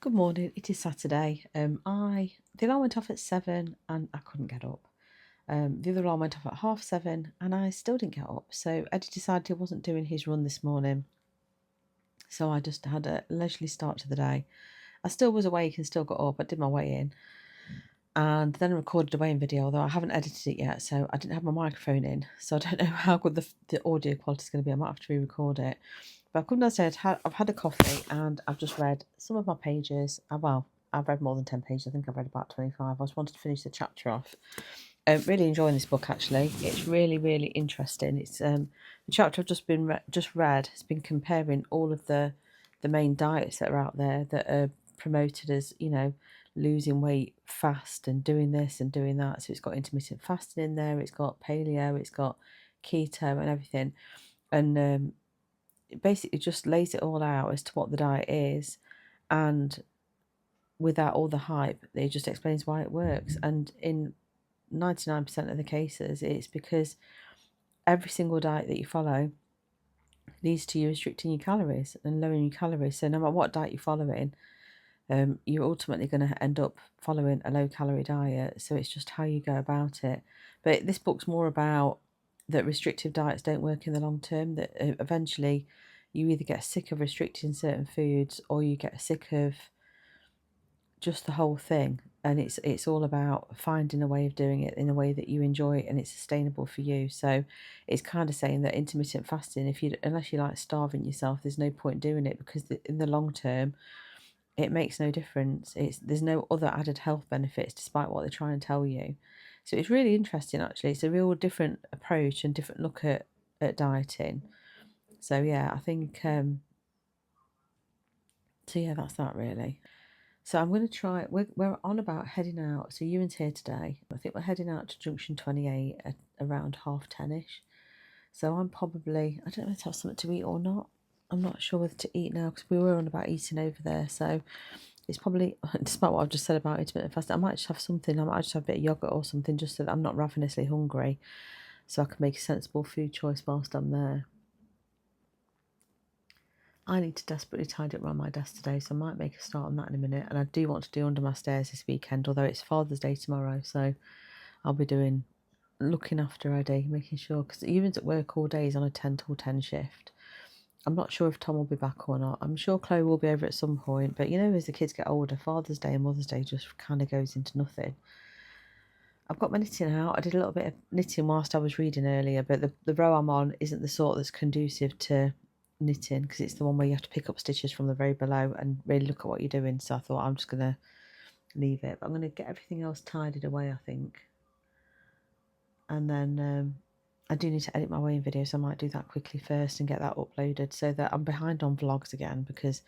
Good morning. It is Saturday. The alarm went off at 7 and I couldn't get up. The other alarm went off at 7:30 and I still didn't get up. So Eddie decided he wasn't doing his run this morning. So I just had a leisurely start to the day. I still was awake and still got up. I did my weigh in and then I recorded a weigh-in video, although I haven't edited it yet, so I didn't have my microphone in. So I don't know how good the audio quality is going to be. I might have to re-record it. But I've come downstairs, I've had a coffee and I've just read some of my pages. I've read more than 10 pages. I think I've read about 25. I just wanted to finish the chapter off. Really enjoying this book, actually. It's really, really interesting. It's the chapter I've just read has been comparing all of the main diets that are out there that are promoted as, losing weight fast and doing this and doing that. So it's got intermittent fasting in there, it's got paleo, it's got keto and everything. And it basically just lays it all out as to what the diet is, and without all the hype, it just explains why it works. And in 99% of the cases, it's because every single diet that you follow leads to you restricting your calories and lowering your calories. So no matter what diet you're following, you're ultimately going to end up following a low calorie diet. So it's just how you go about it. But this book's more about that restrictive diets don't work in the long term, that eventually you either get sick of restricting certain foods or you get sick of just the whole thing. And it's all about finding a way of doing it in a way that you enjoy and it's sustainable for you. So it's kind of saying that intermittent fasting, unless you like starving yourself, there's no point doing it, because in the long term it makes no difference. There's no other added health benefits despite what they try and tell you. So it's really interesting, actually. It's a real different approach and different look at dieting. So yeah, I think so yeah, that's that really. So I'm going to try. We're on about heading out. So Ewan's here today. I think we're heading out to Junction 28 at around 10:30ish. So I'm probably, I don't know if to have something to eat or not. I'm not sure whether to eat now because we were on about eating over there. So it's probably, despite what I've just said about intermittent fasting, I might just have something. I might just have a bit of yogurt or something just so that I'm not ravenously hungry, so I can make a sensible food choice whilst I'm there. I need to desperately tidy up around my desk today, so I might make a start on that in a minute. And I do want to do under my stairs this weekend, although it's Father's Day tomorrow, so I'll be looking after Eddie, making sure, because Ewan's at work all day. He's on a 10 till 10 shift. I'm not sure if Tom will be back or not. I'm sure Chloe will be over at some point, but as the kids get older, Father's Day and Mother's Day just kind of goes into nothing. I've got my knitting out. I did a little bit of knitting whilst I was reading earlier, but the row I'm on isn't the sort that's conducive to knitting, because it's the one where you have to pick up stitches from the very below and really look at what you're doing. So I thought I'm just going to leave it. But I'm going to get everything else tidied away, I think. And then I do need to edit my weigh-in video, so I might do that quickly first and get that uploaded, so that I'm behind on vlogs again, because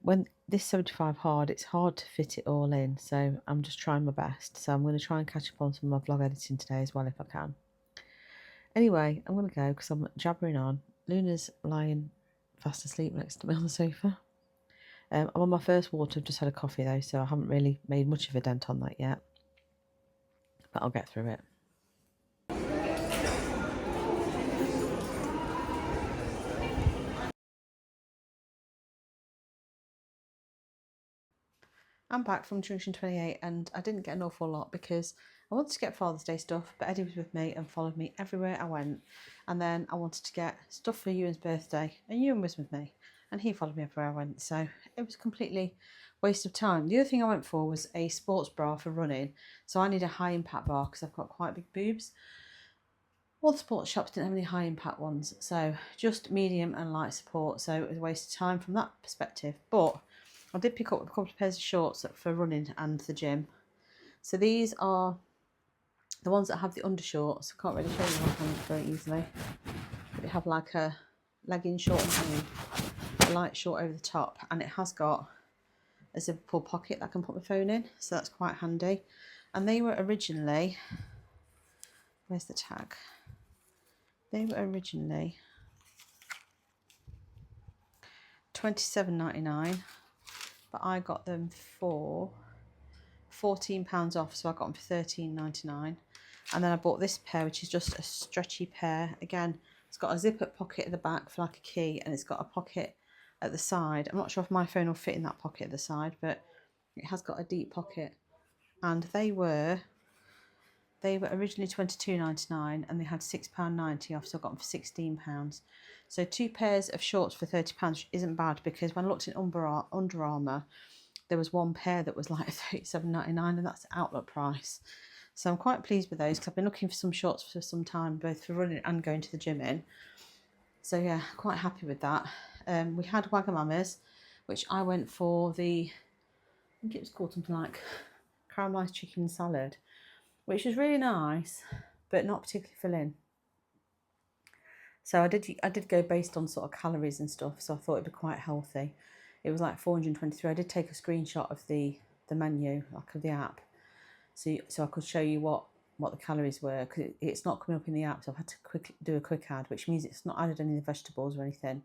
when this 75 hard, it's hard to fit it all in. So I'm just trying my best. So I'm going to try and catch up on some of my vlog editing today as well if I can. Anyway, I'm going to go because I'm jabbering on. Luna's lying fast asleep next to me on the sofa. I'm on my first water. I've just had a coffee though, so I haven't really made much of a dent on that yet, but I'll get through it. I'm back from Junction 28 and I didn't get an awful lot because I wanted to get Father's Day stuff, but Eddie was with me and followed me everywhere I went. And then I wanted to get stuff for Ewan's birthday, and Ewan was with me and he followed me everywhere I went. So it was completely waste of time. The other thing I went for was a sports bra for running. So I need a high impact bar because I've got quite big boobs. All the sports shops didn't have any high impact ones, so just medium and light support. So it was a waste of time from that perspective. But I did pick up a couple of pairs of shorts for running and the gym. So these are the ones that have the undershorts. I can't really show you my hand very easily. But they have like a legging short underneath, a light short over the top, and it has got a zippable pocket that I can put my phone in, so that's quite handy. And they were originally, where's the tag? They were originally $27.99, but I got them for £14 off, so I got them for $13.99. And then I bought this pair, which is just a stretchy pair. Again, it's got a zip-up pocket at the back for like a key, and it's got a pocket at the side. I'm not sure if my phone will fit in that pocket at the side, but It has got a deep pocket, and they were originally £22.99 and they had £6.90 off, so I got them for £16. So 2 pairs of shorts for £30, which isn't bad, because when I looked at Under Armour, there was one pair that was like £37.99, and that's the outlet price. So I'm quite pleased with those, because I've been looking for some shorts for some time, both for running and going to the gym in. So yeah, quite happy with that. We had Wagamama's, which I went for I think it was called something like caramelised chicken salad, which was really nice, but not particularly filling. So I did go based on sort of calories and stuff, so I thought it'd be quite healthy. It was like 423. I did take a screenshot of the menu, like of the app, so I could show you what the calories were, because it's not coming up in the app, so I've had to do a quick add, which means it's not added any of the vegetables or anything,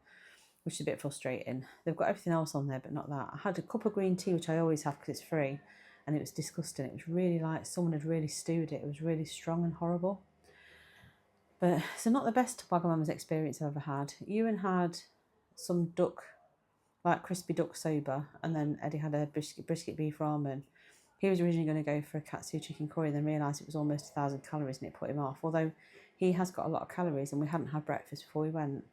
which is a bit frustrating. They've got everything else on there, but not that. I had a cup of green tea, which I always have because it's free, and it was disgusting. It was really like someone had really stewed it. It was really strong and horrible. But so not the best Wagamama's experience I've ever had. Ewan had some duck, like crispy duck soba, and then Eddie had a brisket beef ramen. He was originally going to go for a katsu chicken curry, then realised it was almost 1,000 calories and it put him off, although he has got a lot of calories, and we hadn't had breakfast before we went.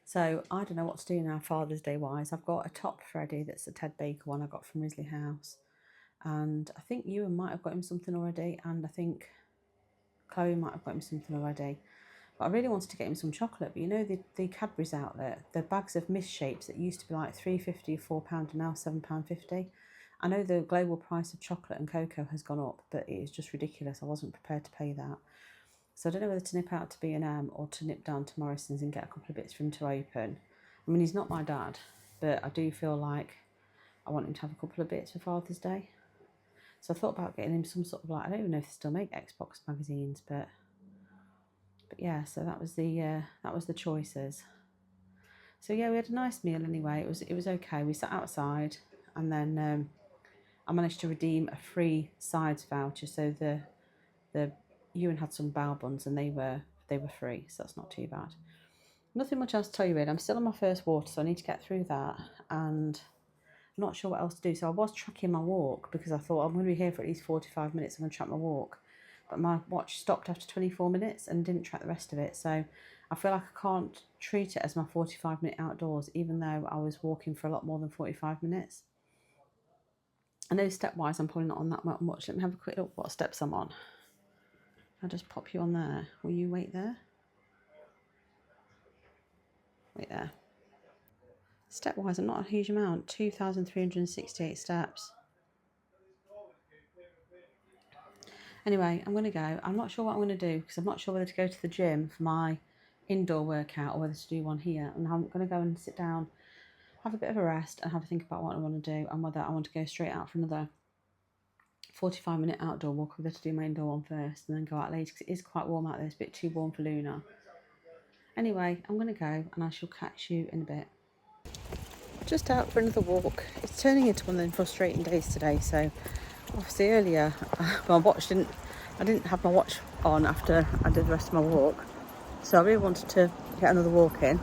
So I don't know what to do now Father's Day wise. I've got a top for Eddie that's a Ted Baker one I got from Risley House, and I think Ewan might have got him something already, and I think Chloe might have got him something already. But I really wanted to get him some chocolate, but you know the Cadbury's outlet, the bags of misshapes that used to be like £3.50 or £4 are now £7.50. I know the global price of chocolate and cocoa has gone up, but it is just ridiculous. I wasn't prepared to pay that. So I don't know whether to nip out to B&M or to nip down to Morrison's and get a couple of bits for him to open. I mean, he's not my dad, but I do feel like I want him to have a couple of bits for Father's Day. So I thought about getting him some sort of like, I don't even know if they still make Xbox magazines, but yeah, so that was the choices. So yeah, we had a nice meal anyway. It was okay. We sat outside, and then I managed to redeem a free sides voucher. So the Ewan had some bao buns, and they were free, so that's not too bad. Nothing much else to tell you really. I'm still on my first water, so I need to get through that, and I'm not sure what else to do. So I was tracking my walk, because I thought I'm going to be here for at least 45 minutes. I'm going to track my walk, but my watch stopped after 24 minutes and didn't track the rest of it. So I feel like I can't treat it as my 45-minute outdoors, even though I was walking for a lot more than 45 minutes. I know stepwise I'm probably not on that much. Let me have a quick look what steps I'm on. I'll just pop you on there. Will you wait there? Wait there. Stepwise, I'm not a huge amount. 2,368 steps. Anyway, I'm going to go. I'm not sure what I'm going to do, because I'm not sure whether to go to the gym for my indoor workout or whether to do one here. And I'm going to go and sit down, have a bit of a rest, and have a think about what I want to do, and whether I want to go straight out for another 45-minute outdoor walk, or whether to do my indoor one first and then go out later, because it is quite warm out there. It's a bit too warm for Luna. Anyway, I'm going to go, and I shall catch you in a bit. Just out for another walk. It's turning into one of them frustrating days today. So obviously earlier, I didn't have my watch on after I did the rest of my walk. So I really wanted to get another walk in,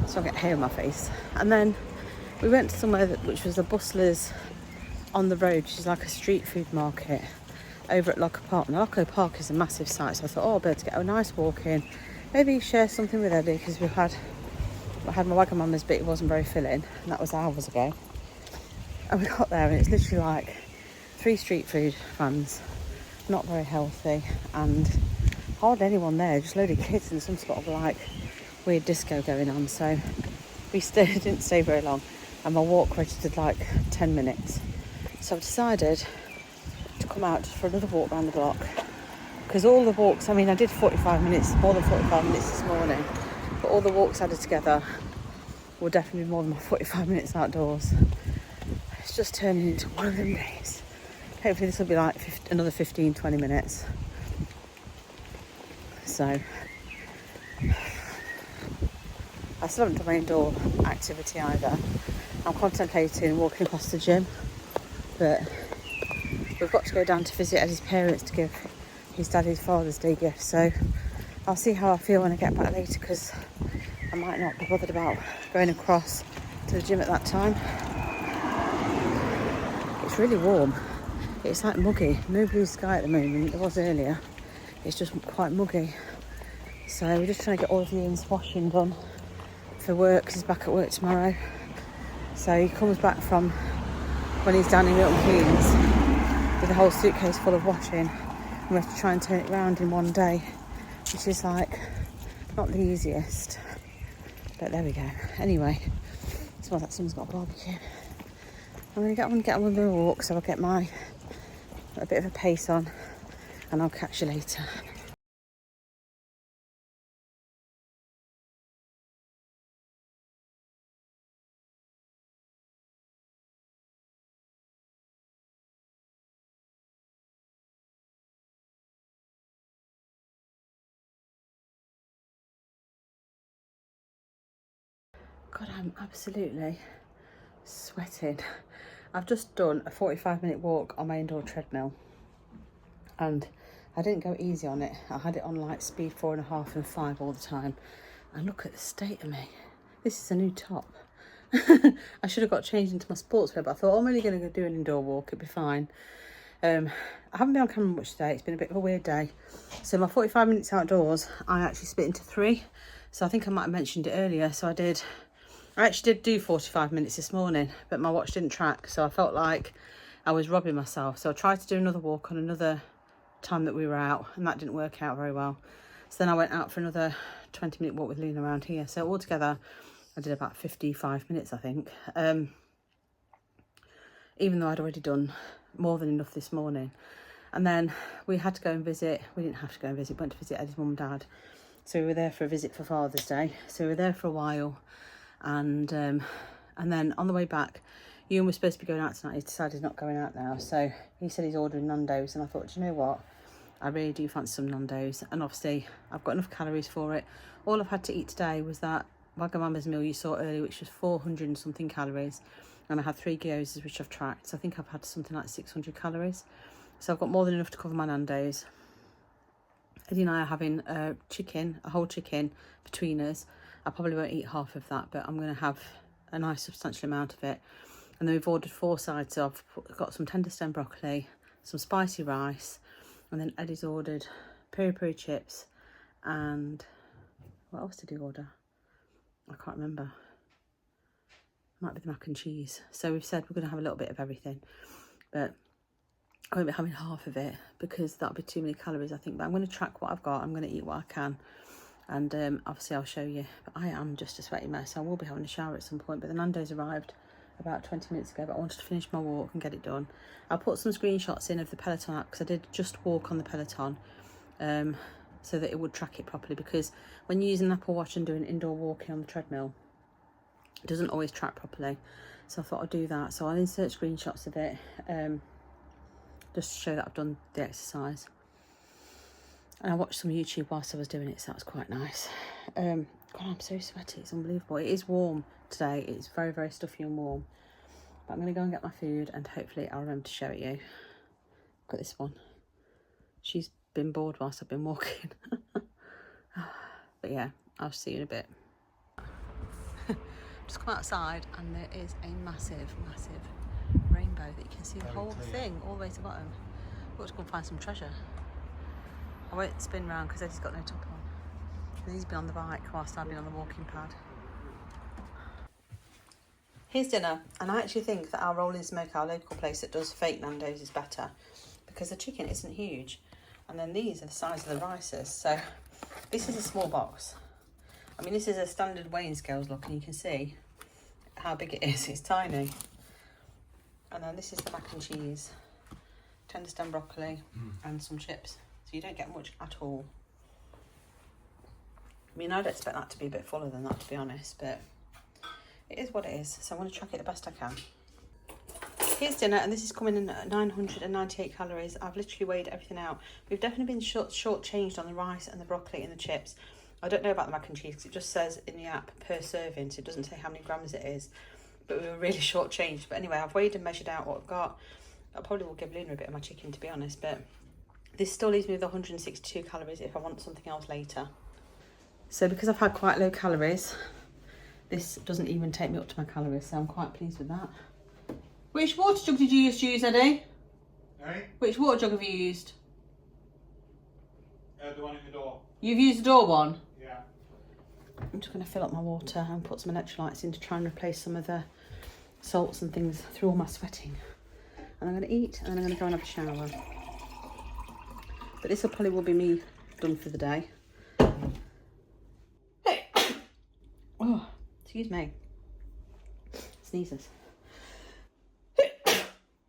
so I get hair on my face. And then we went to somewhere which was a Bustler's on the road, which is like a street food market over at Locker Park. Now, Locker Park is a massive site, so I thought, oh, I'll be able to get a nice walk in. Maybe share something with Eddie, because I had my Wagamama's, but it wasn't very filling, and that was hours ago. And we got there, and it's literally like 3 street food vans, not very healthy, and hardly anyone there, just a load of kids and some sort of like weird disco going on. So we didn't stay very long, and my walk registered like 10 minutes. So I decided to come out for another walk around the block, because all the walks, I mean, I did 45 minutes, more than 45 minutes this morning, but all the walks added together will definitely be more than my 45 minutes outdoors. It's just turning into one of them days. Hopefully this will be like another 15-20 minutes. So I still haven't done my indoor activity either. I'm contemplating walking across the gym, but we've got to go down to visit Eddie's parents to give his dad his Father's Day gift. So I'll see how I feel when I get back later, because I might not be bothered about going across to the gym at that time. It's really warm. It's like muggy. No blue sky at the moment. It was earlier. It's just quite muggy. So we're just trying to get all of Ian's washing done for work, because he's back at work tomorrow. So he comes back from when he's down in Milton Keynes with a whole suitcase full of washing. And we have to try and turn it around in one day, which is like not the easiest. But there we go. Anyway, smells like someone's got a barbecue. I'm going to get on with a walk, so I'll get a bit of a pace on, and I'll catch you later. God, I'm absolutely sweating. I've just done a 45-minute walk on my indoor treadmill, and I didn't go easy on it. I had it on like speed 4.5 and 5 all the time. And look at the state of me. This is a new top. I should have got changed into my sportswear, but I thought, I'm only going to go do an indoor walk, it'll be fine. I haven't been on camera much today. It's been a bit of a weird day. So my 45 minutes outdoors, I actually split into 3. So I think I might have mentioned it earlier. So I actually did do 45 minutes this morning, but my watch didn't track. So I felt like I was robbing myself. So I tried to do another walk on another time that we were out, and that didn't work out very well. So then I went out for another 20-minute walk with Luna around here. So altogether, I did about 55 minutes, I think. Even though I'd already done more than enough this morning. And then we had to go and visit. We didn't have to go and visit. We went to visit Eddie's mum and dad. So we were there for a visit for Father's Day. So we were there for a while. And then on the way back, Ewan was supposed to be going out tonight. He's decided he's not going out now. So he said he's ordering Nando's. And I thought, do you know what? I really do fancy some Nando's. And obviously, I've got enough calories for it. All I've had to eat today was that Wagamama's meal you saw earlier, which was 400 and something calories. And I had 3 gyozas, which I've tracked. So I think I've had something like 600 calories. So I've got more than enough to cover my Nando's. Eddie and I are having a whole chicken between us. I probably won't eat half of that, but I'm going to have a nice substantial amount of it. And then we've ordered 4 sides. So I've got some tender stem broccoli, some spicy rice, and then Eddie's ordered peri chips, and what else did he order? I can't remember. Might be the mac and cheese. So we've said we're going to have a little bit of everything, but I won't be having half of it because that'll be too many calories, I think. But I'm going to track what I've got. I'm going to eat what I can, and obviously I'll show you. But I am just a sweaty mess. I will be having a shower at some point, but the Nando's arrived about 20 minutes ago, but I wanted to finish my walk and get it done. I'll put some screenshots in of the Peloton app, because I did just walk on the Peloton, so that it would track it properly, because when you use an Apple Watch and doing indoor walking on the treadmill, it doesn't always track properly. So I thought I'd do that. So I'll insert screenshots of it, just to show that I've done the exercise. And I watched some YouTube whilst I was doing it, so that was quite nice. God, I'm so sweaty, it's unbelievable. It is warm today, it's very, very stuffy and warm. But I'm going to go and get my food, and hopefully I'll remember to show it you. Look at this one. She's been bored whilst I've been walking. But yeah, I'll see you in a bit. Just come outside, and there is a massive, massive rainbow that you can see the whole thing all the way to the bottom. We've got to go and find some treasure. I won't spin round because Eddie's got no top on. And he's been on the bike whilst I've been on the walking pad. Here's dinner, and I actually think that our Rolling Smoke, our local place that does fake Nando's, is better because the chicken isn't huge. And then these are the size of the rices. So this is a small box. I mean, this is a standard weighing scales look, and you can see how big it is. It's tiny. And then this is the mac and cheese, tender stem broccoli, and some chips. So you don't get much at all. I mean, I'd expect that to be a bit fuller than that, to be honest, but it is what it is. So I'm going to track it the best I can. Here's dinner, and this is coming in at 998 calories. I've literally weighed everything out. We've definitely been short-changed on the rice and the broccoli and the chips. I don't know about the mac and cheese because it just says in the app per serving, so it doesn't say how many grams it is. But we were really short-changed. But anyway, I've weighed and measured out what I've got. I probably will give Luna a bit of my chicken, to be honest, but this still leaves me with 162 calories if I want something else later. So because I've had quite low calories, this doesn't even take me up to my calories, so I'm quite pleased with that. Which water jug did you use, Eddie? Eh? Which water jug have you used? The one in the door. You've used the door one? Yeah. I'm just going to fill up my water and put some electrolytes in to try and replace some of the salts and things through all my sweating. And I'm going to eat and then I'm going to go and have a shower. But this will probably be me done for the day. Oh, excuse me. Sneezes.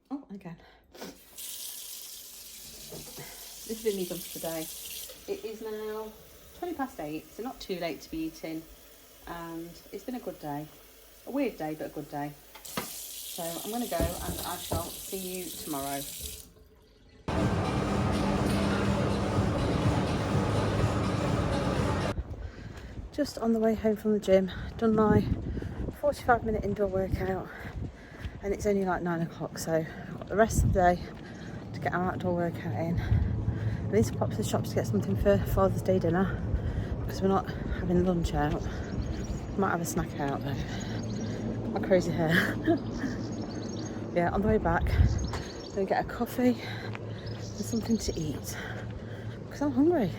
Oh, again. This has been me done for today. It is now 8:20, so not too late to be eating. And it's been a good day. A weird day, but a good day. So I'm going to go and I shall see you tomorrow. Just on the way home from the gym, done my 45-minute indoor workout and it's only like 9 o'clock, so I've got the rest of the day to get our outdoor workout in. I need to pop to the shops to get something for Father's Day dinner because we're not having lunch out. Might have a snack out though. My crazy hair. Yeah, on the way back, I'm going to get a coffee and something to eat because I'm hungry.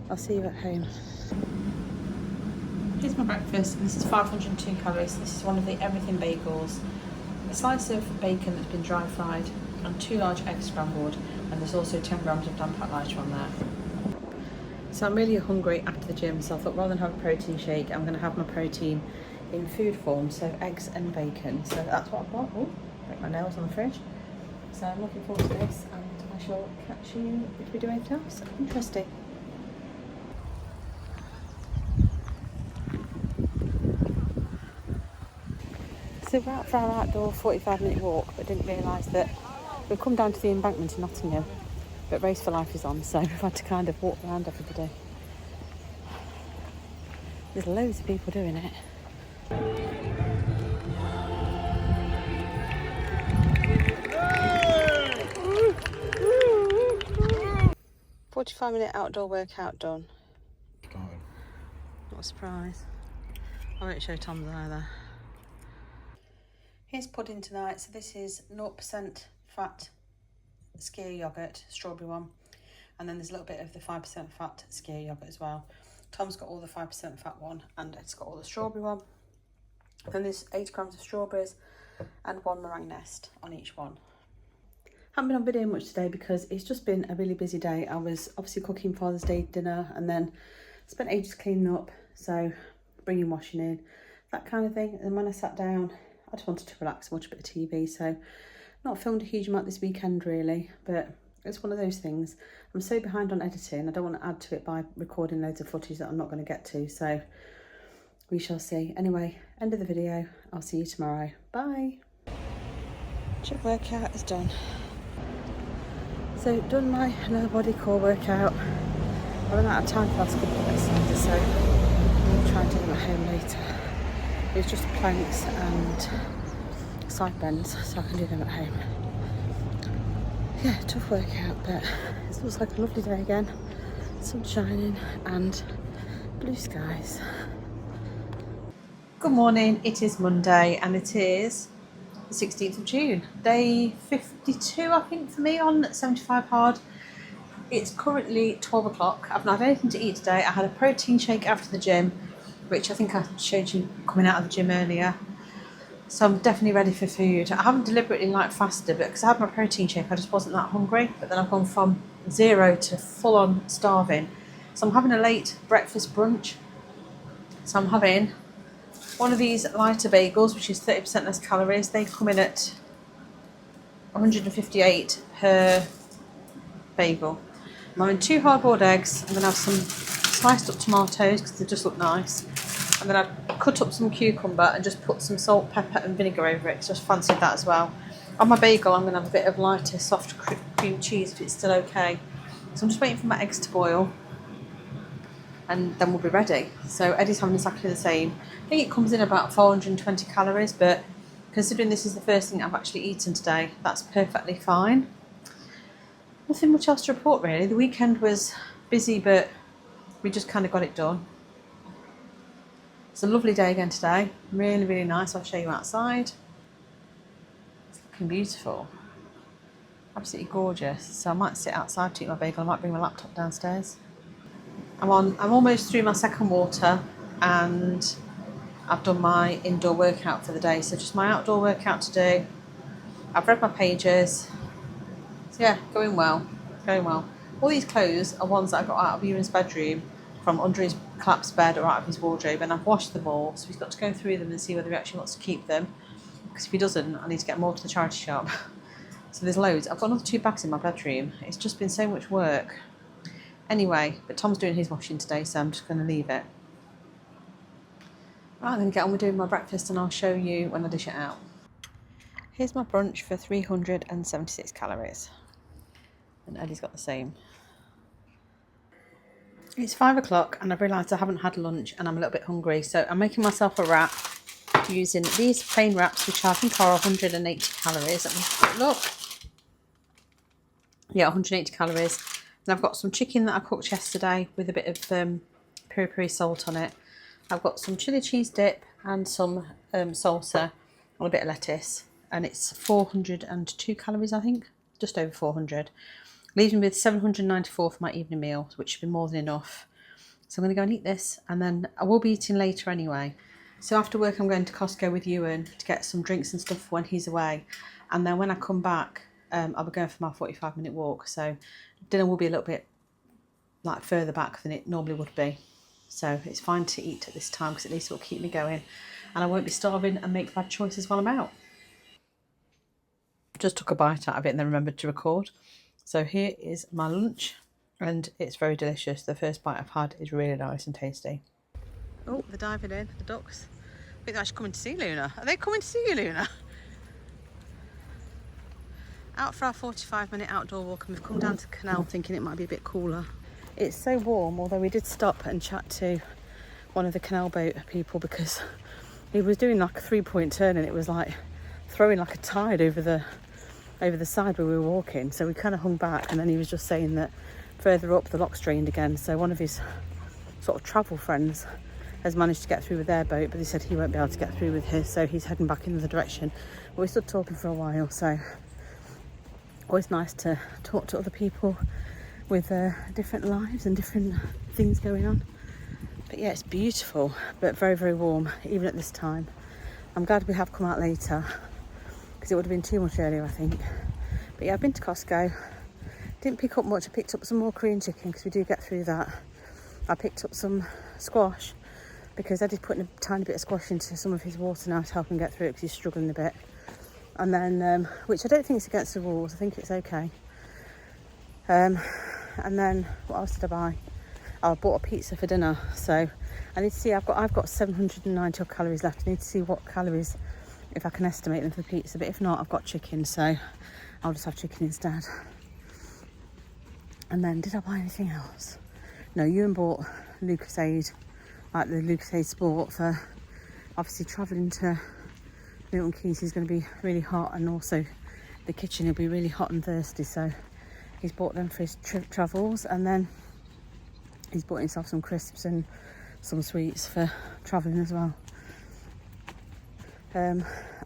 I'll see you at home. Here's my breakfast. This is 502 calories. This is one of the everything bagels. A slice of bacon that's been dry fried and 2 large eggs scrambled, and there's also 10 grams of Dampak lighter on there. So I'm really hungry after the gym, so I thought rather than have a protein shake, I'm going to have my protein in food form, so eggs and bacon. So that's what I've got. Oh, break my nails on the fridge. So I'm looking forward to this, and I shall catch you if we do anything else interesting. So we're out for our outdoor 45-minute walk, but didn't realise that we've come down to the embankment in Nottingham, but Race for Life is on, so we've had to kind of walk around everybody. There's loads of people doing it. 45-minute outdoor workout done. Not a surprise. I won't show Tom's either. Here's pudding tonight. So this is 0% fat skyr yogurt, strawberry one. And then there's a little bit of the 5% fat skyr yogurt as well. Tom's got all the 5% fat one and it's got all the strawberry one. Then there's 8 grams of strawberries and 1 meringue nest on each one. Haven't been on video much today because it's just been a really busy day. I was obviously cooking Father's Day dinner and then spent ages cleaning up, so bringing washing in, that kind of thing. And when I sat down, I just wanted to relax and watch a bit of TV, so not filmed a huge amount this weekend really, but it's one of those things. I'm so behind on editing, I don't want to add to it by recording loads of footage that I'm not going to get to, so we shall see. Anyway, end of the video. I'll see you tomorrow. Bye. Gym workout is done. So done my lower body core workout. I ran out of time for the last couple of exercises, so I'm trying to do them at home later. It's just planks and side bends, so I can do them at home. Yeah, tough workout, but it looks like a lovely day again. Sun shining and blue skies. Good morning, it is Monday and it is the 16th of June. Day 52, I think, for me on 75 hard. It's currently 12 o'clock. I've not had anything to eat today. I had a protein shake after the gym, which I think I showed you coming out of the gym earlier. So I'm definitely ready for food. I haven't deliberately fasted, but because I had my protein shake, I just wasn't that hungry. But then I've gone from 0 to full on starving. So I'm having a late breakfast brunch. So I'm having one of these lighter bagels, which is 30% less calories. They come in at 158 per bagel. I'm having 2 hard-boiled eggs. I'm going to have some sliced up tomatoes because they just look nice. And then I've cut up some cucumber and just put some salt, pepper and vinegar over it. Just fancied that as well. On my bagel, I'm going to have a bit of lighter, soft cream cheese if it's still okay. So I'm just waiting for my eggs to boil. And then we'll be ready. So Eddie's having exactly the same. I think it comes in about 420 calories, but considering this is the first thing I've actually eaten today, that's perfectly fine. Nothing much else to report really. The weekend was busy, but we just kind of got it done. It's a lovely day again today. Really, really nice. I'll show you outside. It's looking beautiful. Absolutely gorgeous. So I might sit outside to eat my bagel. I might bring my laptop downstairs. I'm almost through my second water and I've done my indoor workout for the day. So just my outdoor workout to do. I've read my pages. So yeah, going well. Going well. All these clothes are ones that I got out of Ewan's bedroom from under his collapsed bed or out of his wardrobe, and I've washed them all. So he's got to go through them and see whether he actually wants to keep them. Because if he doesn't, I need to get more to the charity shop. So there's loads. I've got another 2 bags in my bedroom. It's just been so much work. Anyway, but Tom's doing his washing today, so I'm just going to leave it. Right, I'm going to get on with doing my breakfast and I'll show you when I dish it out. Here's my brunch for 376 calories. And Eddie's got the same. It's 5 o'clock and I've realised I haven't had lunch and I'm a little bit hungry. So I'm making myself a wrap using these plain wraps, which I think are 180 calories. Let me have a quick look. Yeah, 180 calories. And I've got some chicken that I cooked yesterday with a bit of peri-peri salt on it. I've got some chili cheese dip and some salsa and a bit of lettuce. And it's 402 calories, I think. Just over 400. Leaves me with 794 for my evening meal, which should be more than enough. So I'm going to go and eat this, and then I will be eating later anyway. So after work I'm going to Costco with Ewan to get some drinks and stuff when he's away. And then when I come back, I'll be going for my 45-minute walk. So dinner will be a little bit like further back than it normally would be. So it's fine to eat at this time because at least it will keep me going. And I won't be starving and make bad choices while I'm out. Just took a bite out of it and then remembered to record. So here is my lunch and it's very delicious. The first bite I've had is really nice and tasty. Oh, they're diving in, the ducks. I think they're actually coming to see Luna. Are they coming to see you, Luna? Out for our 45-minute outdoor walk, and we've come down to the canal thinking it might be a bit cooler. It's so warm, although we did stop and chat to one of the canal boat people because he was doing like a 3-point turn and it was like throwing like a tide over the side where we were walking. So we kind of hung back, and then he was just saying that further up the lock's drained again. So one of his sort of travel friends has managed to get through with their boat, but he said he won't be able to get through with his, so he's heading back in the other direction. But we stood talking for a while, so always nice to talk to other people with different lives and different things going on. But yeah, it's beautiful, but very, very warm, even at this time. I'm glad we have come out later, because it would have been too much earlier, I think. But yeah, I've been to Costco. Didn't pick up much. I picked up some more Korean chicken, because we do get through that. I picked up some squash, because Eddie's putting a tiny bit of squash into some of his water now to help him get through it, because he's struggling a bit. And then, which I don't think is against the rules, I think it's okay. And then, what else did I buy? Oh, I bought a pizza for dinner, so I need to see, I've got 790 calories left. I need to see what calories, if I can estimate them for the pizza, but if not, I've got chicken, so I'll just have chicken instead. And then, did I buy anything else? No, Ewan bought Lucasade, like the Lucasade Sport, for obviously travelling to Milton Keynes. He's going to be really hot, and also the kitchen will be really hot and thirsty, so he's bought them for his travels. And then he's bought himself some crisps and some sweets for travelling as well.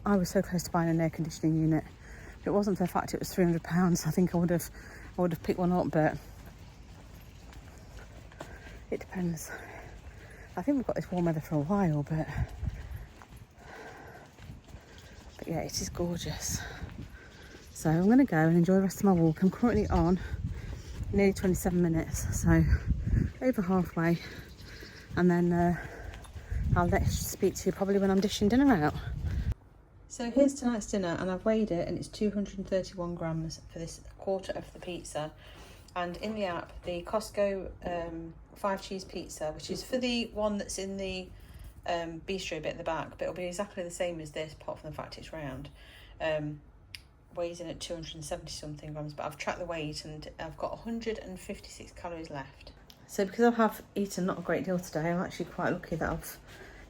I was so close to buying an air conditioning unit. If it wasn't for the fact it was £300, I think I would have picked one up, but it depends. I think we've got this warm weather for a while, but yeah, it is gorgeous. So I'm going to go and enjoy the rest of my walk. I'm currently on nearly 27 minutes, so over halfway, and then I'll speak to you probably when I'm dishing dinner out. So here's tonight's dinner, and I've weighed it, and it's 231 grams for this quarter of the pizza. And in the app, the Costco 5-cheese pizza, which is for the one that's in the bistro bit at the back, but it'll be exactly the same as this, apart from the fact it's round, weighs in at 270 something grams. But I've tracked the weight and I've got 156 calories left. So because I have eaten not a great deal today, I'm actually quite lucky that I've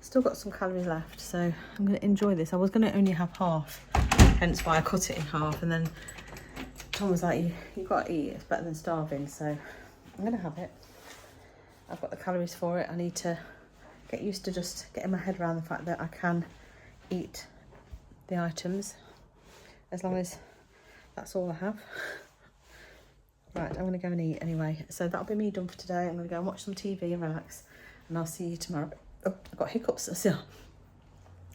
still got some calories left, so I'm going to enjoy this. I was going to only have half, hence why I cut it in half, and then Tom was like, you've got to eat, it's better than starving, so I'm going to have it. I've got the calories for it. I need to get used to just getting my head around the fact that I can eat the items as long as that's all I have. Right, I'm going to go and eat anyway. So that'll be me done for today. I'm going to go and watch some TV and relax, and I'll see you tomorrow. Oh, I've got hiccups still.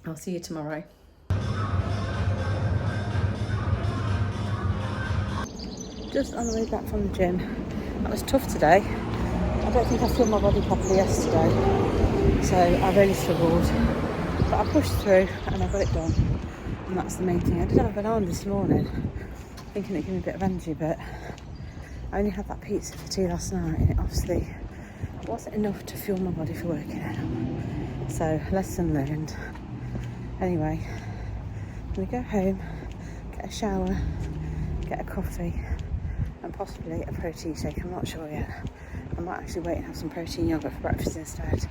I'll see you tomorrow. Just on the way back from the gym. That was tough today. I don't think I filled my body properly yesterday, so I really struggled. But I pushed through and I got it done, and that's the main thing. I did have a banana this morning, thinking it'd give me a bit of energy, but I only had that pizza for tea last night, and it obviously wasn't enough to fuel my body for working out. So, lesson learned. Anyway, I'm going to go home, get a shower, get a coffee, and possibly a protein shake. I'm not sure yet. I might actually wait and have some protein yogurt for breakfast instead.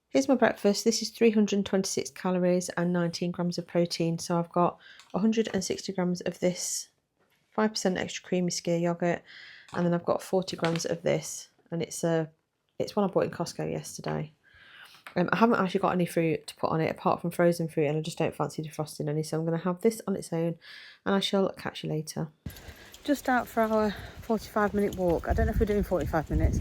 Here's my breakfast. This is 326 calories and 19 grams of protein. So I've got 160 grams of this 5% extra creamy skyr yogurt, and then I've got 40 grams of this, and it's one I bought in Costco yesterday. I haven't actually got any fruit to put on it apart from frozen fruit, and I just don't fancy defrosting any, so I'm going to have this on its own, and I shall catch you later. Just out for our 45-minute walk. I don't know if we're doing 45 minutes.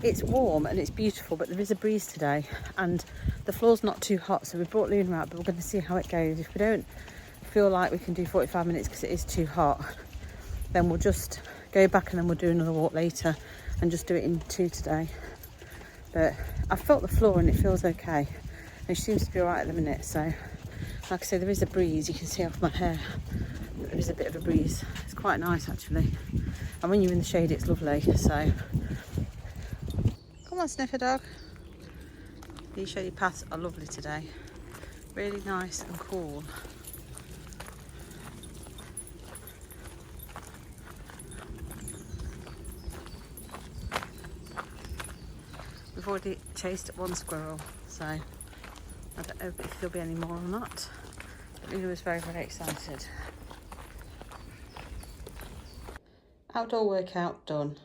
It's warm and it's beautiful, but there is a breeze today, and the floor's not too hot, so we brought Luna out, but we're going to see how it goes. If we don't feel like we can do 45 minutes because it is too hot, then we'll just go back and then we'll do another walk later and just do it in 2 today. But I felt the floor and it feels okay, and she seems to be alright at the minute. So like I say, there is a breeze. You can see off my hair that there is a bit of a breeze. It's quite nice actually, and when you're in the shade it's lovely. So come on, sniffer dog. These shady paths are lovely today, really nice and cool. We've already chased one squirrel, so I don't know if there'll be any more or not. But Luna was very, very excited. Outdoor workout done.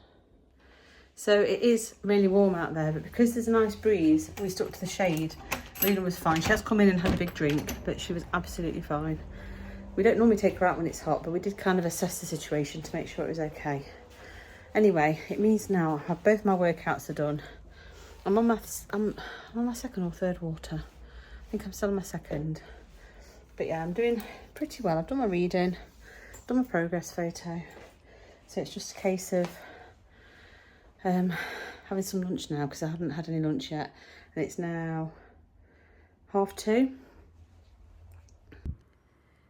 So it is really warm out there, but because there's a nice breeze, we stuck to the shade. Luna was fine. She has come in and had a big drink, but she was absolutely fine. We don't normally take her out when it's hot, but we did kind of assess the situation to make sure it was okay. Anyway, it means now I have both my workouts are done. I'm on my second or third water. I think I'm still on my second. But yeah, I'm doing pretty well. I've done my reading, done my progress photo. So it's just a case of having some lunch now, because I haven't had any lunch yet. And it's now 2:30.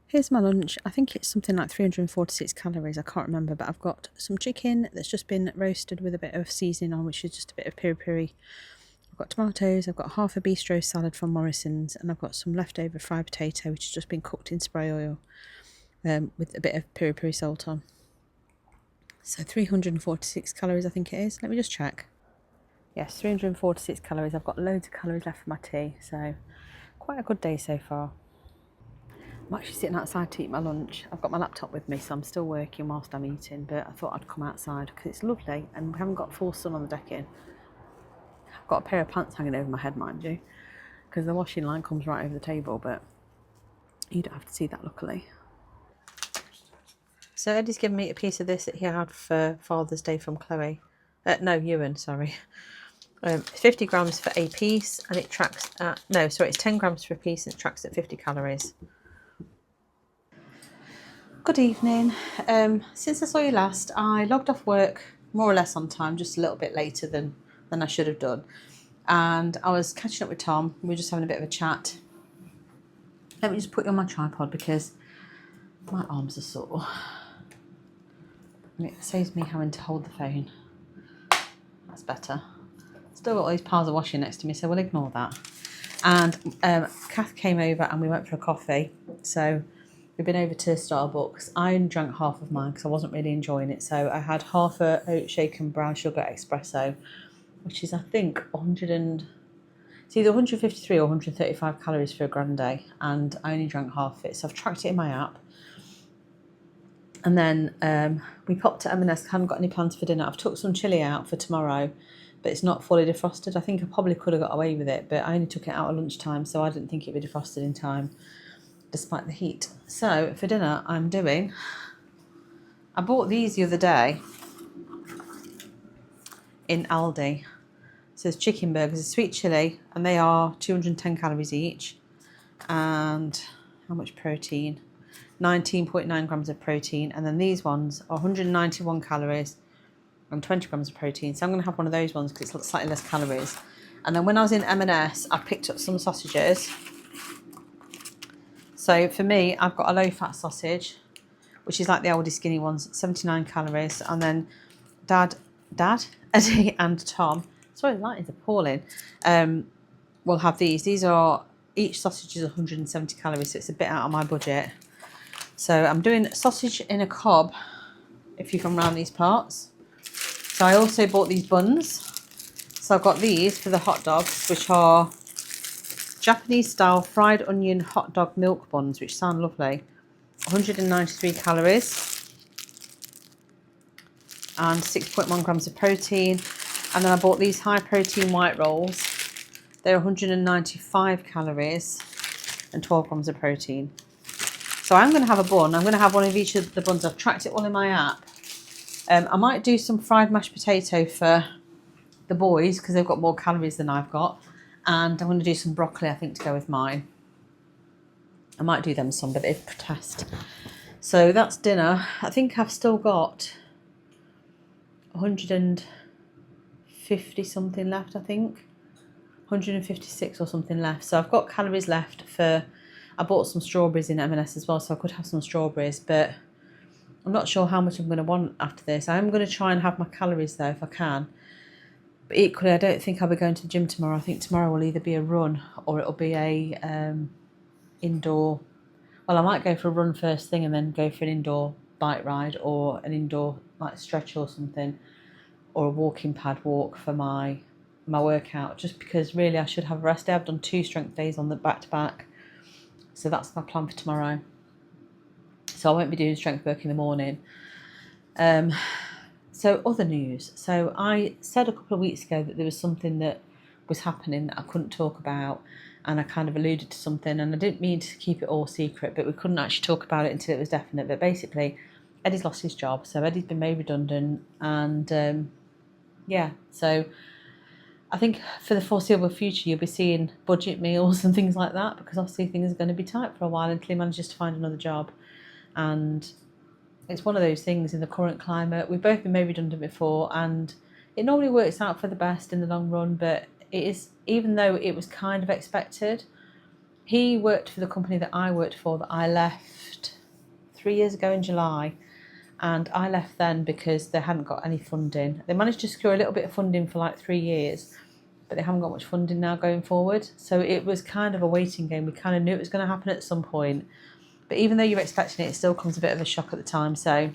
Here's my lunch. I think it's something like 346 calories. I can't remember, but I've got some chicken that's just been roasted with a bit of seasoning on, which is just a bit of peri-peri. I've got tomatoes, I've got half a bistro salad from Morrison's, and I've got some leftover fried potato, which has just been cooked in spray oil with a bit of peri-peri salt on. So 346 calories I think it is. Let me just check. Yes, 346 calories. I've got loads of calories left for my tea, so quite a good day so far. I'm actually sitting outside to eat my lunch. I've got my laptop with me, so I'm still working whilst I'm eating, but I thought I'd come outside because it's lovely and we haven't got full sun on the decking. I've got a pair of pants hanging over my head, mind you, because the washing line comes right over the table, but you don't have to see that, luckily. So Eddie's given me a piece of this that he had for Father's Day from Chloe. Ewan, sorry. 50 grams for a piece, and it tracks at, it's 10 grams for a piece and it tracks at 50 calories. Good evening. Since I saw you last, I logged off work more or less on time, just a little bit later than I should have done. And I was catching up with Tom. We were just having a bit of a chat. Let me just put you on my tripod because my arms are sore. And it saves me having to hold the phone. That's better. Still got all these piles of washing next to me, so we'll ignore that. And Kath came over and we went for a coffee. So we've been over to Starbucks. I only drank half of mine because I wasn't really enjoying it. So I had half a oat shake and brown sugar espresso, which is, I think, it's either 153 or 135 calories for a grande. And I only drank half of it. So I've tracked it in my app. And then we popped to M&S. Hadn't got any plans for dinner. I've took some chilli out for tomorrow but it's not fully defrosted. I think I probably could have got away with it, but I only took it out at lunchtime, so I didn't think it'd be defrosted in time, despite the heat. So for dinner, I bought these the other day in Aldi. So there's chicken burgers, a sweet chilli, and they are 210 calories each. And how much protein? 19.9 grams of protein. And then these ones are 191 calories and 20 grams of protein. So I'm going to have one of those ones because it's slightly less calories. And then when I was in M&S, I picked up some sausages. So for me, I've got a low-fat sausage, which is like the oldie skinny ones, 79 calories. And then Dad, Eddie and Tom, sorry, the light is appalling, will have these. These are, each sausage is 170 calories, so it's a bit out of my budget. So I'm doing sausage in a cob, if you come around these parts. So I also bought these buns. So I've got these for the hot dogs, which are Japanese style fried onion hot dog milk buns, which sound lovely. 193 calories and 6.1 grams of protein. And then I bought these high protein white rolls. They're 195 calories and 12 grams of protein. So I'm going to have a bun. I'm going to have one of each of the buns. I've tracked it all in my app. I might do some fried mashed potato for the boys because they've got more calories than I've got. And I'm going to do some broccoli, I think, to go with mine. I might do them some, but they protest. So that's dinner. I think I've still got 150 something left, I think. 156 or something left. So I've got calories left for... I bought some strawberries in M&S as well, so I could have some strawberries, but I'm not sure how much I'm going to want after this. I'm going to try and have my calories though, if I can. But equally, I don't think I'll be going to the gym tomorrow. I think tomorrow will either be a run or it'll be a indoor... Well, I might go for a run first thing and then go for an indoor bike ride or an indoor like stretch or something, or a walking pad walk for my workout, just because really I should have a rest day. I've done 2 strength days on the back-to-back. So that's my plan for tomorrow. So I won't be doing strength work in the morning. So other news. So I said a couple of weeks ago that there was something that was happening that I couldn't talk about, and I kind of alluded to something, and I didn't mean to keep it all secret, but we couldn't actually talk about it until it was definite. But basically, Eddie's lost his job. So Eddie's been made redundant, and yeah, so I think for the foreseeable future, you'll be seeing budget meals and things like that, because obviously things are going to be tight for a while until he manages to find another job. And it's one of those things in the current climate. We've both been made redundant before, and it normally works out for the best in the long run, but it is, even though it was kind of expected. He worked for the company that I worked for, that I left 3 years ago in July. And I left then because they hadn't got any funding. They managed to secure a little bit of funding for like 3 years, but they haven't got much funding now going forward. So it was kind of a waiting game. We kind of knew it was going to happen at some point. But even though you're expecting it, it still comes a bit of a shock at the time. So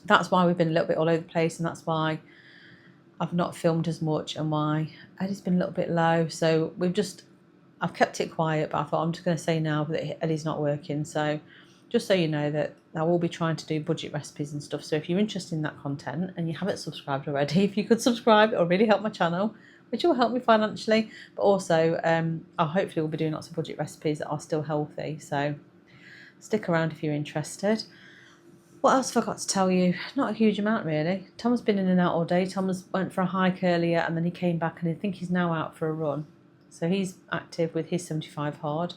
that's why we've been a little bit all over the place, and that's why I've not filmed as much, and why Eddie's been a little bit low. So I've kept it quiet, but I thought I'm just going to say now that Eddie's not working. So just so you know that I will be trying to do budget recipes and stuff. So if you're interested in that content and you haven't subscribed already, if you could subscribe, it'll really help my channel, which will help me financially. But also, I'll hopefully will be doing lots of budget recipes that are still healthy. So stick around if you're interested. What else have I got to tell you? Not a huge amount, really. Tom's been in and out all day. Went for a hike earlier, and then he came back, and I think he's now out for a run. So he's active with his 75 hard.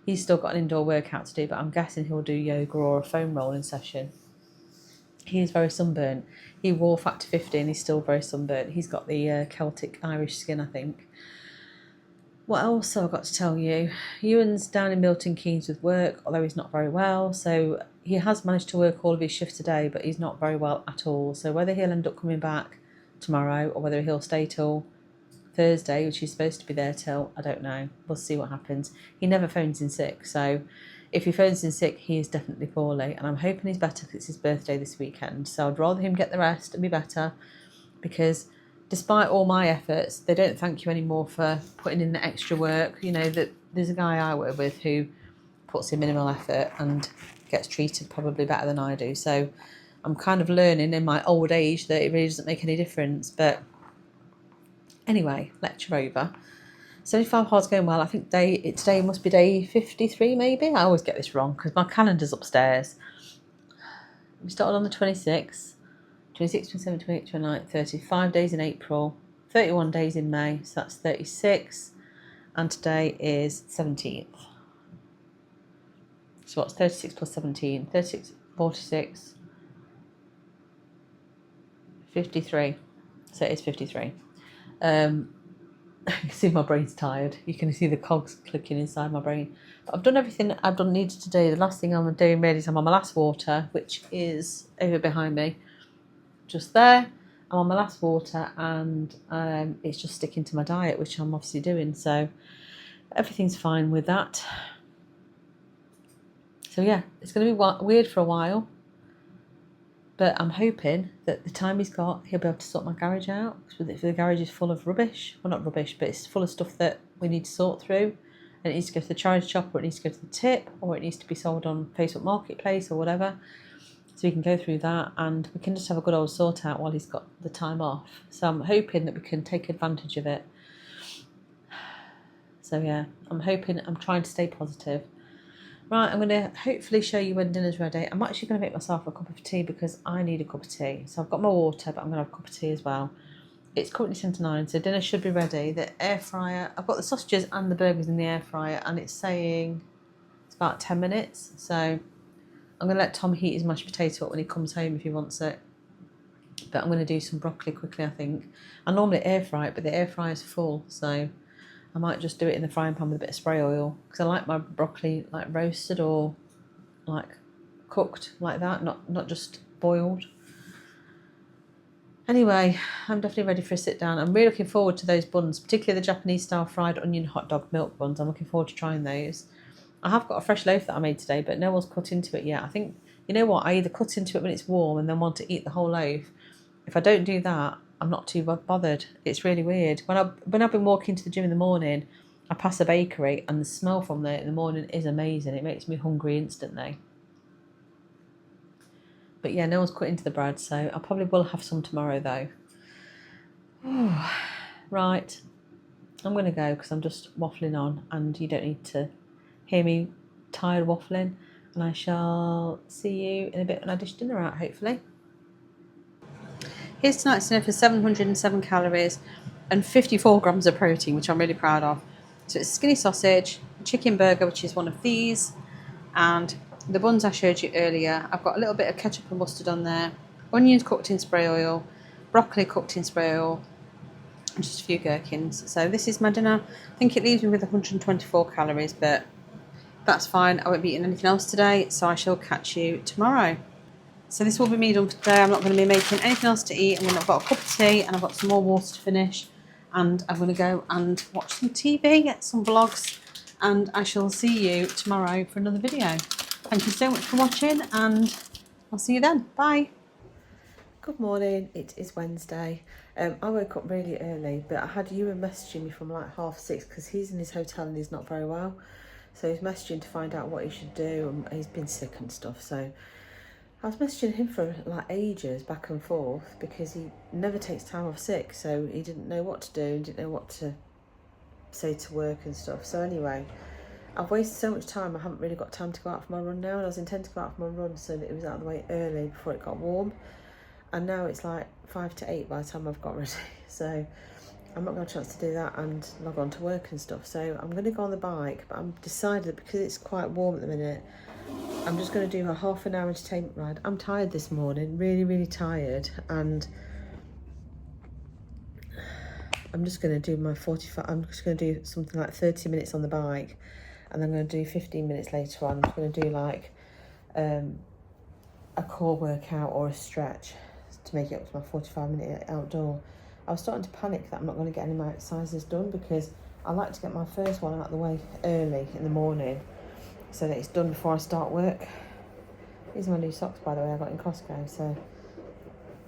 He's still got an indoor workout to do, but I'm guessing he'll do yoga or a foam rolling session. He is very sunburnt. He wore Factor 50 and he's still very sunburnt. He's got the Celtic Irish skin, I think. What else have I got to tell you? Ewan's down in Milton Keynes with work, although he's not very well. So he has managed to work all of his shifts today, but he's not very well at all. So whether he'll end up coming back tomorrow or whether he'll stay till Thursday, which he's supposed to be there till, I don't know. We'll see what happens. He never phones in sick, so if he phones in sick, he is definitely poorly, and I'm hoping he's better because it's his birthday this weekend. So I'd rather him get the rest and be better, because despite all my efforts, they don't thank you anymore for putting in the extra work. You know, that there's a guy I work with who puts in minimal effort and gets treated probably better than I do. So I'm kind of learning in my old age that it really doesn't make any difference, but Anyway, lecture over. 75 hard's going well. I think today must be day 53 maybe. I always get this wrong because my calendar's upstairs. We started on the 26th, 26, 27, 28, 29, 30. 5 days in April, 31 days in May, so that's 36. And today is 17th. So what's 36 plus 17? 36, 46, 53. So it is 53. You can see my brain's tired. You can see the cogs clicking inside my brain. But I've done everything I've needed to do. The last thing I'm doing really is I'm on my last water, which is over behind me. Just there. I'm on my last water, and it's just sticking to my diet, which I'm obviously doing. So everything's fine with that. So yeah, it's going to be weird for a while. But I'm hoping that the time he's got, he'll be able to sort my garage out. Because the garage is full of rubbish. Well, not rubbish, but it's full of stuff that we need to sort through. And it needs to go to the charity shop, or it needs to go to the tip, or it needs to be sold on Facebook Marketplace or whatever. So we can go through that, and we can just have a good old sort out while he's got the time off. So I'm hoping that we can take advantage of it. So yeah, I'm trying to stay positive. Right, I'm going to hopefully show you when dinner's ready. I'm actually going to make myself a cup of tea because I need a cup of tea. So I've got my water, but I'm going to have a cup of tea as well. It's currently 10 to 9, so dinner should be ready. The air fryer, I've got the sausages and the burgers in the air fryer, and it's saying it's about 10 minutes. So I'm going to let Tom heat his mashed potato up when he comes home if he wants it. But I'm going to do some broccoli quickly, I think. I normally air fry it, but the air fryer's full, so I might just do it in the frying pan with a bit of spray oil, because I like my broccoli like roasted or like cooked like that, not just boiled. Anyway, I'm definitely ready for a sit down. I'm really looking forward to those buns, particularly the Japanese style fried onion hot dog milk buns. I'm looking forward to trying those. I have got a fresh loaf that I made today, but no one's cut into it yet. I think, you know what, I either cut into it when it's warm and then want to eat the whole loaf. If I don't do that, I'm not too bothered. It's really weird. When I've been walking to the gym in the morning, I pass a bakery, and the smell from there in the morning is amazing. It makes me hungry instantly. But yeah, no one's cut into the bread, so I probably will have some tomorrow though. Right, I'm going to go because I'm just waffling on, and you don't need to hear me tired waffling. And I shall see you in a bit when I dish dinner out, hopefully. Here's tonight's dinner for 707 calories and 54 grams of protein, which I'm really proud of. So it's skinny sausage, chicken burger, which is one of these, and the buns I showed you earlier. I've got a little bit of ketchup and mustard on there, onions cooked in spray oil, broccoli cooked in spray oil, and just a few gherkins. So this is my dinner. I think it leaves me with 124 calories, but that's fine. I won't be eating anything else today, so I shall catch you tomorrow. So this will be me done for today. I'm not going to be making anything else to eat. I've got a cup of tea, and I've got some more water to finish, and I'm going to go and watch some TV, get some vlogs, and I shall see you tomorrow for another video. Thank you so much for watching, and I'll see you then. Bye. Good morning. It is Wednesday. I woke up really early, but I had Ewan messaging me from like 6:30 because he's in his hotel and he's not very well. So he's messaging to find out what he should do, and he's been sick and stuff. So I was messaging him for like ages, back and forth, because he never takes time off sick, so he didn't know what to do, didn't know what to say to work and stuff. So anyway, I've wasted so much time, I haven't really got time to go out for my run now, and I was intending to go out for my run so that it was out of the way early before it got warm. And now it's like 5 to 8 by the time I've got ready, so I'm not going to have a chance to do that and log on to work and stuff. So I'm going to go on the bike, but I'm decided that because it's quite warm at the minute, I'm just going to do a half an hour entertainment ride. I'm tired this morning, really, really tired, and I'm just going to do my 45, I'm just going to do something like 30 minutes on the bike, and I'm going to do 15 minutes later on. I'm just going to do like a core workout or a stretch to make it up to my 45-minute outdoor. I was starting to panic that I'm not going to get any of my exercises done, because I like to get my first one out of the way early in the morning so that it's done before I start work. These are my new socks, by the way, I got in Costco. So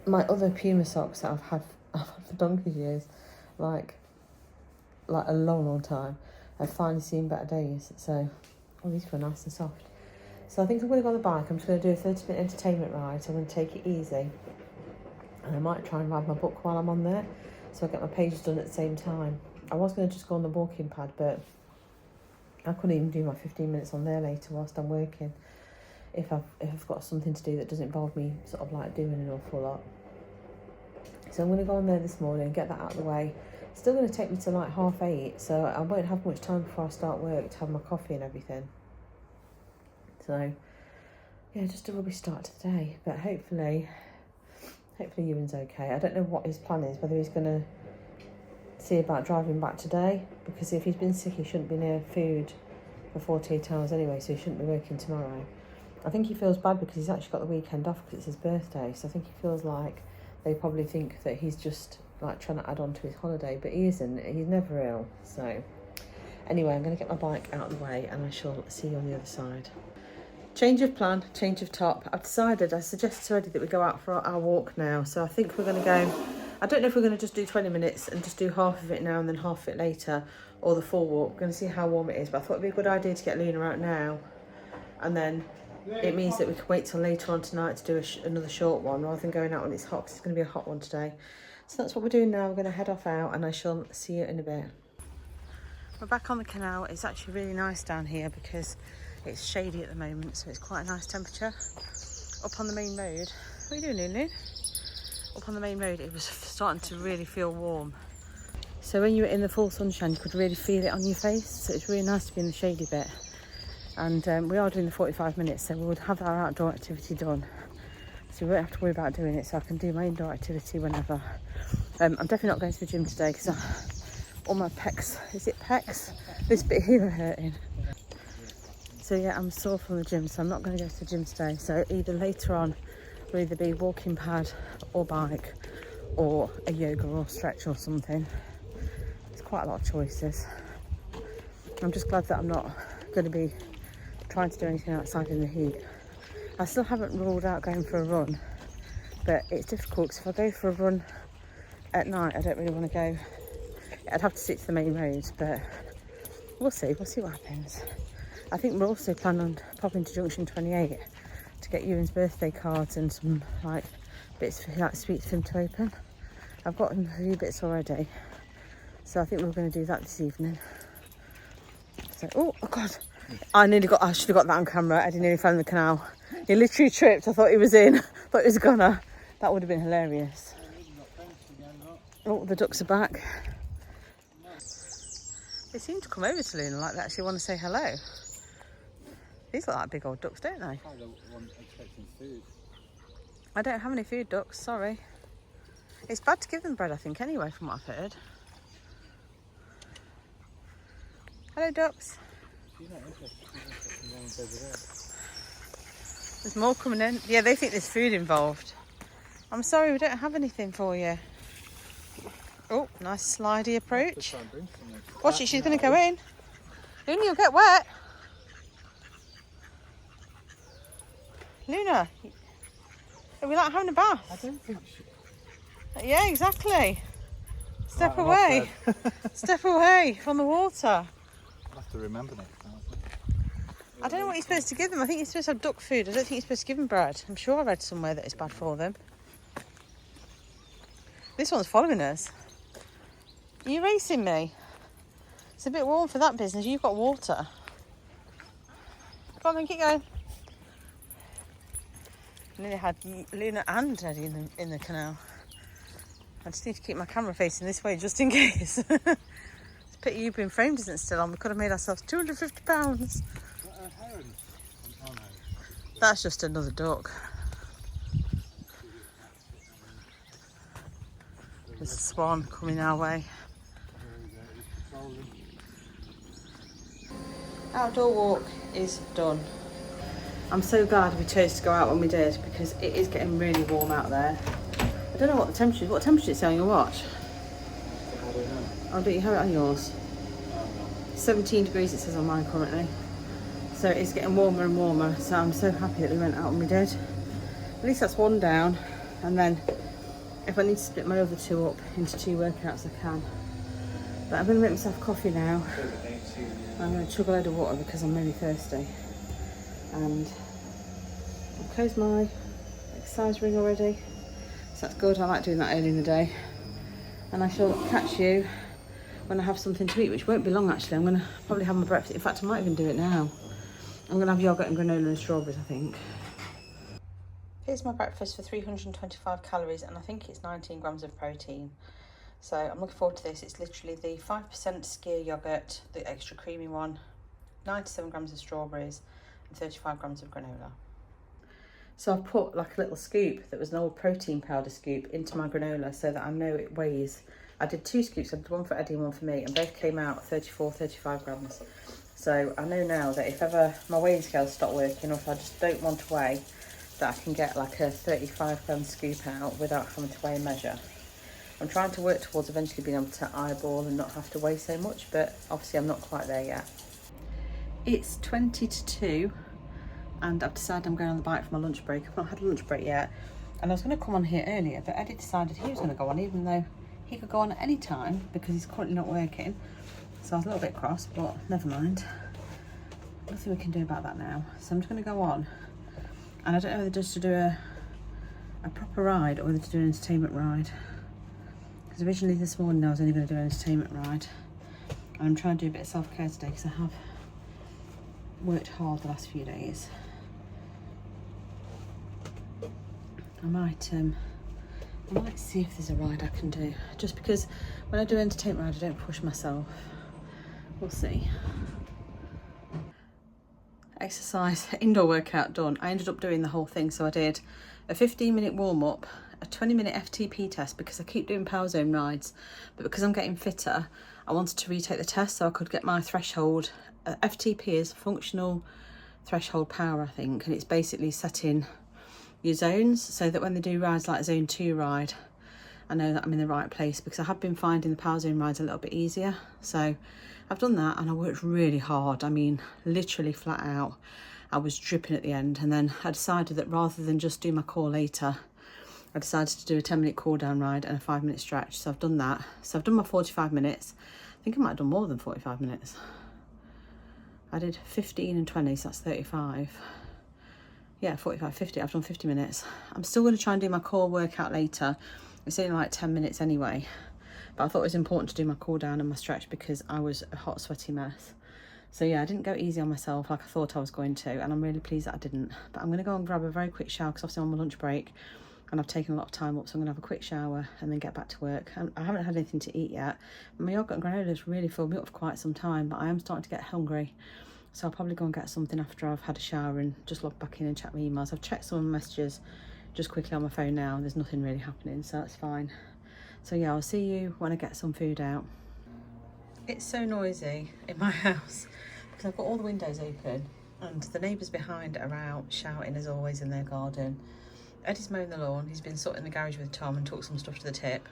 my other Puma socks that I've had for donkey's years, like a long time, I've finally seen better days. So these feel nice and soft. So I think I'm going to go on the bike. I'm just going to do a 30-minute entertainment ride. So I'm going to take it easy, and I might try and ride my book while I'm on there. so I get my pages done at the same time. I was going to just go on the walking pad, but I couldn't even do my 15 minutes on there later whilst I'm working if I've got something to do that doesn't involve me sort of like doing an awful lot. So I'm going to go on there this morning, get that out of the way. It's still going to take me to like 8:30, so I won't have much time before I start work to have my coffee and everything. So yeah, just a rubbish start to the day, but hopefully Ewan's okay. I don't know what his plan is, whether he's going to see about driving back today, because if he's been sick he shouldn't be near food for 48 hours anyway, so he shouldn't be working tomorrow. I think he feels bad because he's actually got the weekend off because it's his birthday, so I think he feels like they probably think that he's just like trying to add on to his holiday, but he isn't. He's never ill. So anyway, I'm going to get my bike out of the way and I shall see you on the other side. Change of plan, change of top. I suggested to Eddie that we go out for our walk now. So I think we're going to go, I don't know if we're going to just do 20 minutes and just do half of it now and then half of it later, or the full walk. We're going to see how warm it is, but I thought it'd be a good idea to get Luna out now, and then it means that we can wait till later on tonight to do another short one rather than going out when it's hot, because it's going to be a hot one today. So that's what we're doing now. We're going to head off out and I shall see you in a bit. We're back on the canal. It's actually really nice down here because it's shady at the moment, so it's quite a nice temperature. Up on the main road, what are you doing, Lulu? Up on the main road, it was starting to really feel warm. So when you were in the full sunshine, you could really feel it on your face. So it's really nice to be in the shady bit. And we are doing the 45 minutes, so we would have our outdoor activity done. So we won't have to worry about doing it, so I can do my indoor activity whenever. I'm definitely not going to the gym today because all my pecs, is it pecs? This bit here are hurting. So yeah, I'm sore from the gym, so I'm not going to go to the gym today. So either later on will either be walking pad or bike or a yoga or stretch or something. There's quite a lot of choices. I'm just glad that I'm not going to be trying to do anything outside in the heat. I still haven't ruled out going for a run, but it's difficult because if I go for a run at night, I don't really want to go. I'd have to stick to the main roads, but we'll see what happens. I think we're also planning on popping to Junction 28 to get Ewan's birthday cards and some like bits for like sweets for him to open. I've got him a few bits already, so I think we're going to do that this evening. So, oh god, I should have got that on camera. Eddie nearly fell in the canal. He literally tripped. I thought he was in. Thought he was gonna. That would have been hilarious. Oh, the ducks are back. They seem to come over to Luna like they actually want to say hello. These look like big old ducks, don't they? I don't want expecting food. I don't have any food, ducks, sorry. It's bad to give them bread, I think, anyway, from what I've heard. Hello, ducks. You're not interested over there. There's more coming in. Yeah, they think there's food involved. I'm sorry, we don't have anything for you. Oh, nice slidey approach. Watch it, she's going to go in. Luna, you'll get wet. Luna, are we like having a bath? I don't think she... Yeah, exactly. Step Right, away. Step away from the water. I'll have to remember next time. I don't know what you're supposed to give them. I think you're supposed to have duck food. I don't think you're supposed to give them bread. I'm sure I read somewhere that it's bad for them. This one's following us. Are you racing me? It's a bit warm for that business. You've got water. Come on then, keep going. I nearly had Luna and Eddie in the canal. I just need to keep my camera facing this way just in case. It's a pity you've been framed isn't still on. We could have made ourselves £250. That's just another duck. There's a swan coming our way. Outdoor walk is done. I'm so glad we chose to go out when we did because it is getting really warm out there. I don't know what the temperature is. What temperature is it on your watch? I don't know. Oh, don't you have it on yours? 17 degrees it says on mine currently. So it's getting warmer and warmer. So I'm so happy that we went out when we did. At least that's one down. And then if I need to split my other two up into 2 workouts, I can. But I'm going to make myself coffee now. I'm going to chug a load of water because I'm really thirsty. And I've closed my exercise ring already. So that's good. I like doing that early in the day. and I shall catch you when I have something to eat, which won't be long actually. I'm going to probably have my breakfast. In fact, I might even do it now. I'm going to have yogurt and granola and strawberries, I think. Here's my breakfast for 325 calories, and I think it's 19 grams of protein. So I'm looking forward to this. It's literally the 5% skyr yogurt, the extra creamy one, 97 grams of strawberries, and 35 grams of granola. So I've put like a little scoop that was an old protein powder scoop into my granola so that I know it weighs. I did 2 scoops, I did one for Eddie and one for me, and both came out 35 grams. So I know now that if ever my weighing scales stop working, or if I just don't want to weigh, that I can get like a 35 gram scoop out without having to weigh and measure. I'm trying to work towards eventually being able to eyeball and not have to weigh so much, but obviously I'm not quite there yet. It's 20 to 2 and I've decided I'm going on the bike for my lunch break. I've not had a lunch break yet, and I was going to come on here earlier, but Eddie decided he was going to go on, even though he could go on at any time because he's currently not working. So I was a little bit cross, but never mind. Nothing we can do about that now. So I'm just going to go on, and I don't know whether just to do a proper ride or whether to do an entertainment ride. Because originally this morning I was only going to do an entertainment ride, and I'm trying to do a bit of self-care today because I have worked hard the last few days. I might see if there's a ride I can do, just because when I do entertainment ride I don't push myself. We'll see. Exercise, indoor workout done. I ended up doing the whole thing, so I did a 15-minute warm-up, a 20-minute FTP test because I keep doing power zone rides, but because I'm getting fitter I wanted to retake the test so I could get my threshold. FTP is functional threshold power, I think, and it's basically setting your zones so that when they do rides like zone 2 ride, I know that I'm in the right place, because I have been finding the power zone rides a little bit easier. So I've done that and I worked really hard. I mean, literally flat out. I was dripping at the end, and then I decided that rather than just do my core later, I decided to do a 10-minute cool down ride and a 5-minute stretch. So I've done that. So I've done my 45 minutes. I think I might have done more than 45 minutes. I did 15 and 20, so that's 35. Yeah, 45, 50. I've done 50 minutes. I'm still going to try and do my core workout later. It's only like 10 minutes anyway. But I thought it was important to do my cool down and my stretch because I was a hot, sweaty mess. So yeah, I didn't go easy on myself like I thought I was going to, and I'm really pleased that I didn't. But I'm going to go and grab a very quick shower because obviously I'm on my lunch break and I've taken a lot of time up, so I'm going to have a quick shower and then get back to work. I haven't had anything to eat yet. My yogurt and granola has really filled me up for quite some time, but I am starting to get hungry. So I'll probably go and get something after I've had a shower and just log back in and check my emails. I've checked some of my messages just quickly on my phone now, and there's nothing really happening, so that's fine. So yeah, I'll see you when I get some food out. It's so noisy in my house because I've got all the windows open and the neighbours behind are out shouting as always in their garden. Eddie's mowing the lawn. He's been sat in the garage with Tom and took some stuff to the tip.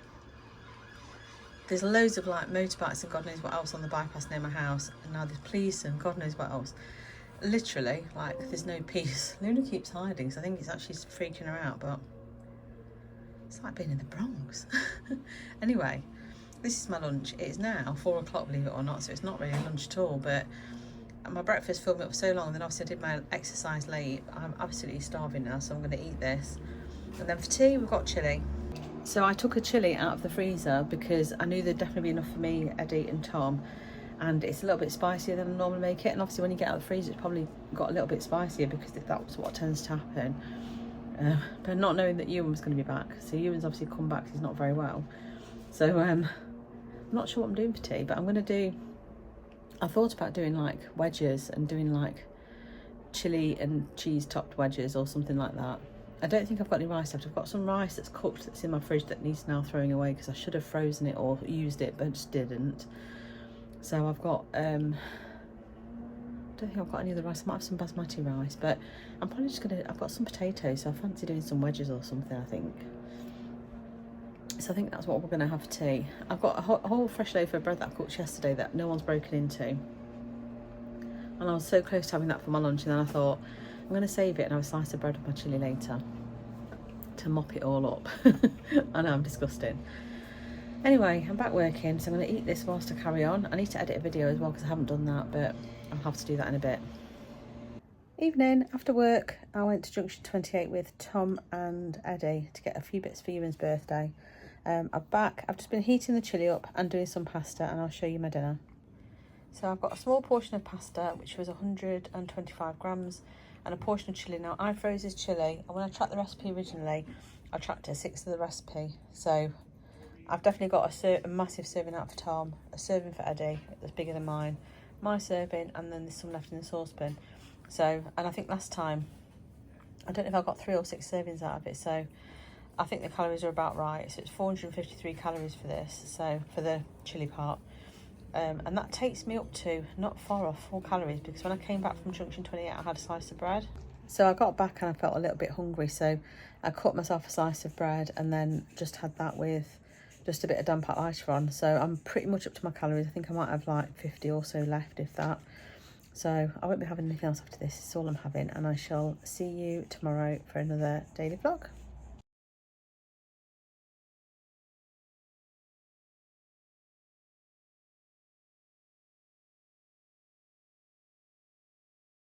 There's loads of like motorbikes and God knows what else on the bypass near my house, and now there's police and God knows what else. Literally, like, there's no peace. Luna keeps hiding, so I think it's actually freaking her out, but it's like being in the Bronx. Anyway, this is my lunch. It is now 4 o'clock, believe it or not, so it's not really lunch at all, but my breakfast filled me up for so long, and then obviously I did my exercise late. I'm absolutely starving now, so I'm going to eat this. And then for tea, we've got chilli. So I took a chilli out of the freezer because I knew there'd definitely be enough for me, Eddie and Tom, and it's a little bit spicier than I normally make it, and obviously when you get out of the freezer it's probably got a little bit spicier because that's what tends to happen. But not knowing that Ewan was going to be back, so Ewan's obviously come back because he's not very well, so I'm not sure what I'm doing for tea, but I'm going to do, I thought about doing like wedges and doing like chilli and cheese topped wedges or something like that. I don't think I've got any rice left. I've got some rice that's cooked that's in my fridge that needs now throwing away because I should have frozen it or used it, but I just didn't. So I've got, I don't think I've got any other rice. I might have some basmati rice, but I'm probably just going to, I've got some potatoes, so I fancy doing some wedges or something, I think. So I think that's what we're going to have for tea. I've got a whole fresh loaf of bread that I cooked yesterday that no one's broken into. And I was so close to having that for my lunch, and then I thought, I'm going to save it and have a slice of bread with my chilli later to mop it all up. I know, I'm disgusting. Anyway, I'm back working, so I'm going to eat this whilst I carry on. I need to edit a video as well because I haven't done that, but I'll have to do that in a bit. Evening, after work, I went to Junction 28 with Tom and Eddie to get a few bits for Ewan's birthday. I'm back. I've just been heating the chilli up and doing some pasta, and I'll show you my dinner. So I've got a small portion of pasta, which was 125 grams, and a portion of chilli. Now, I froze this chilli, and when I tracked the recipe originally, I tracked a sixth of the recipe. So I've definitely got a massive serving out for Tom, a serving for Eddie that's bigger than mine, my serving, and then there's some left in the saucepan. So, and I think last time, I don't know if I got 3 or 6 servings out of it, so I think the calories are about right. So it's 453 calories for this, so for the chilli part. And that takes me up to not far off 4 calories, because when I came back from Junction 28, I had a slice of bread. So I got back and I felt a little bit hungry, so I cut myself a slice of bread and then just had that with just a bit of dampak lighter on. So I'm pretty much up to my calories. I think I might have like 50 or so left, if that. So I won't be having anything else after this. It's all I'm having, and I shall see you tomorrow for another daily vlog.